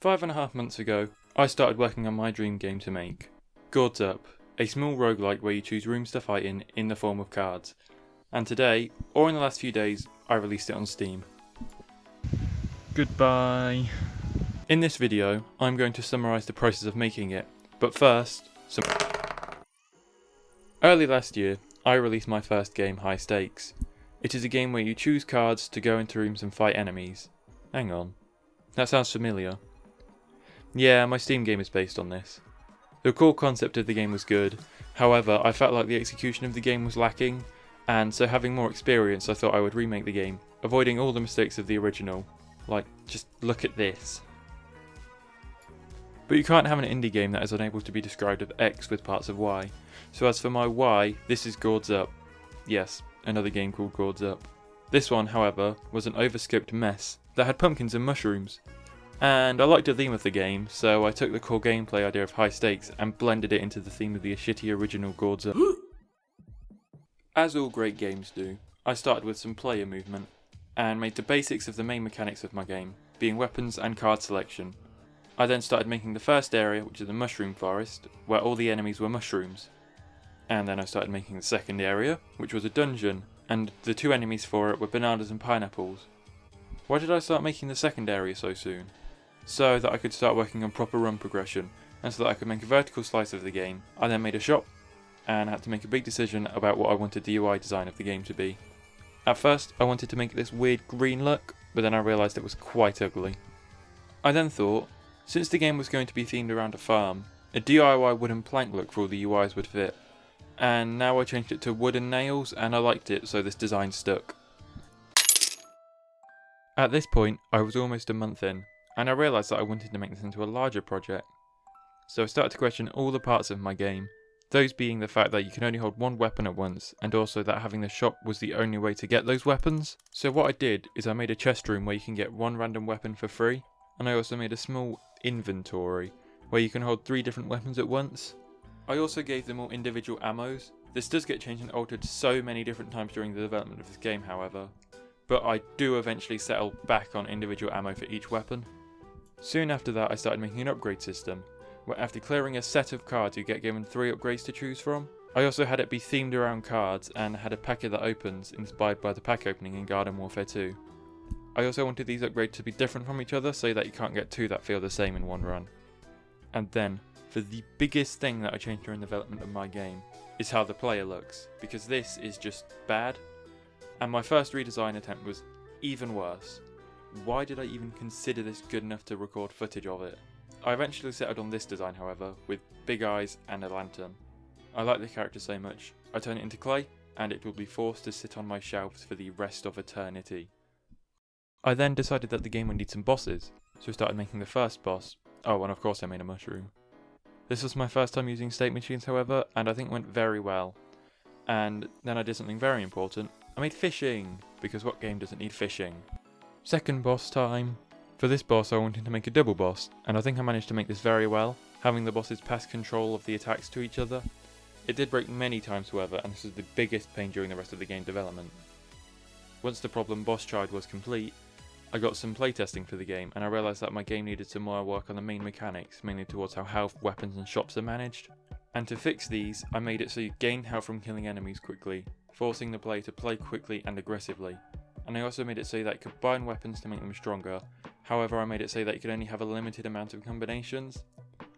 5.5 months ago, I started working on my dream game to make, Gourds Up, a small roguelike where you choose rooms to fight in the form of cards. And today, or in the last few days, I released it on Steam. Goodbye. In this video, I'm going to summarise the process of making it, but first, Early last year, I released my first game, High Stakes. It is a game where you choose cards to go into rooms and fight enemies. Hang on, that sounds familiar. Yeah, my Steam game is based on this. The core concept of the game was good, however I felt like the execution of the game was lacking, and so having more experience I thought I would remake the game, avoiding all the mistakes of the original. Like, just look at this. But you can't have an indie game that is unable to be described as X with parts of Y. So as for my Y, this is Gourds Up. Yes, another game called Gourds Up. This one, however, was an overscoped mess that had pumpkins and mushrooms. And I liked the theme of the game, so I took the core gameplay idea of High Stakes and blended it into the theme of the shitty original Gourds Up. As all great games do, I started with some player movement, and made the basics of the main mechanics of my game, being weapons and card selection. I then started making the first area, which is the mushroom forest, where all the enemies were mushrooms. And then I started making the second area, which was a dungeon, and the two enemies for it were bananas and pineapples. Why did I start making the second area so soon? So that I could start working on proper run progression, and so that I could make a vertical slice of the game. I then made a shop, and had to make a big decision about what I wanted the UI design of the game to be. At first, I wanted to make this weird green look, but then I realised it was quite ugly. I then thought, since the game was going to be themed around a farm, a DIY wooden plank look for all the UIs would fit. And now I changed it to wooden nails, and I liked it, so this design stuck. At this point, I was almost a month in, and I realised that I wanted to make this into a larger project. So I started to question all the parts of my game, those being the fact that you can only hold one weapon at once, and also that having the shop was the only way to get those weapons. So what I did is I made a chest room where you can get one random weapon for free, and I also made a small inventory where you can hold 3 different weapons at once. I also gave them all individual ammos. This does get changed and altered so many different times during the development of this game, however, but I do eventually settle back on individual ammo for each weapon. Soon after that I started making an upgrade system, where after clearing a set of cards you get given 3 upgrades to choose from. I also had it be themed around cards and had a packet that opens inspired by the pack opening in Garden Warfare 2. I also wanted these upgrades to be different from each other so that you can't get 2 that feel the same in one run. And then, for the biggest thing that I changed during the development of my game, is how the player looks, because this is just bad. And my first redesign attempt was even worse. Why did I even consider this good enough to record footage of it? I eventually settled on this design, however, with big eyes and a lantern. I like the character so much, I turned it into clay, and it will be forced to sit on my shelves for the rest of eternity. I then decided that the game would need some bosses, so I started making the first boss. Oh, and of course I made a mushroom. This was my first time using state machines, however, and I think it went very well. And then I did something very important. I made fishing, because what game doesn't need fishing? Second boss time. For this boss I wanted to make a double boss, and I think I managed to make this very well, having the bosses pass control of the attacks to each other. It did break many times, however, and this was the biggest pain during the rest of the game development. Once the problem boss child was complete, I got some playtesting for the game, and I realised that my game needed some more work on the main mechanics, mainly towards how health, weapons and shops are managed. And to fix these, I made it so you gain health from killing enemies quickly, forcing the player to play quickly and aggressively. And I also made it so that you could combine weapons to make them stronger, however I made it so that you could only have a limited amount of combinations.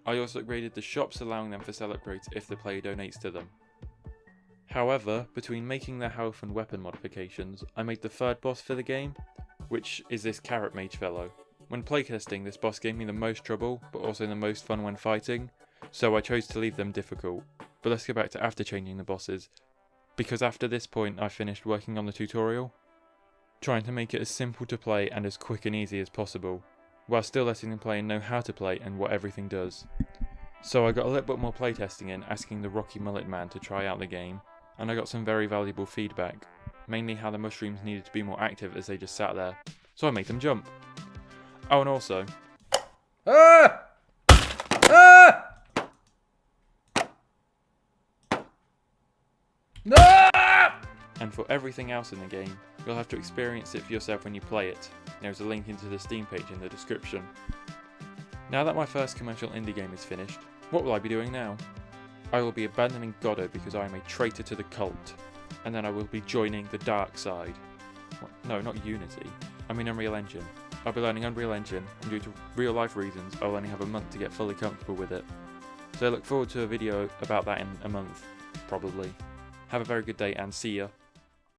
I also upgraded the shops, allowing them for sell upgrades if the player donates to them. However, between making the health and weapon modifications, I made the third boss for the game, which is this carrot mage fellow. When playtesting, this boss gave me the most trouble, but also the most fun when fighting, so I chose to leave them difficult. But let's go back to after changing the bosses, because after this point I finished working on the tutorial, trying to make it as simple to play and as quick and easy as possible, while still letting the player know how to play and what everything does. So I got a little bit more playtesting in, asking the Rocky Mullet Man to try out the game, and I got some very valuable feedback, mainly how the mushrooms needed to be more active as they just sat there, so I made them jump. Oh, and also... Ah! Ah! No! And for everything else in the game, you'll have to experience it for yourself when you play it. There's a link into the Steam page in the description. Now that my first commercial indie game is finished, what will I be doing now? I will be abandoning Godot because I am a traitor to the cult, and then I will be joining the dark side. No, not Unity. I mean Unreal Engine. I'll be learning Unreal Engine, and due to real life reasons, I will only have a month to get fully comfortable with it. So I look forward to a video about that in a month, probably. Have a very good day and see ya.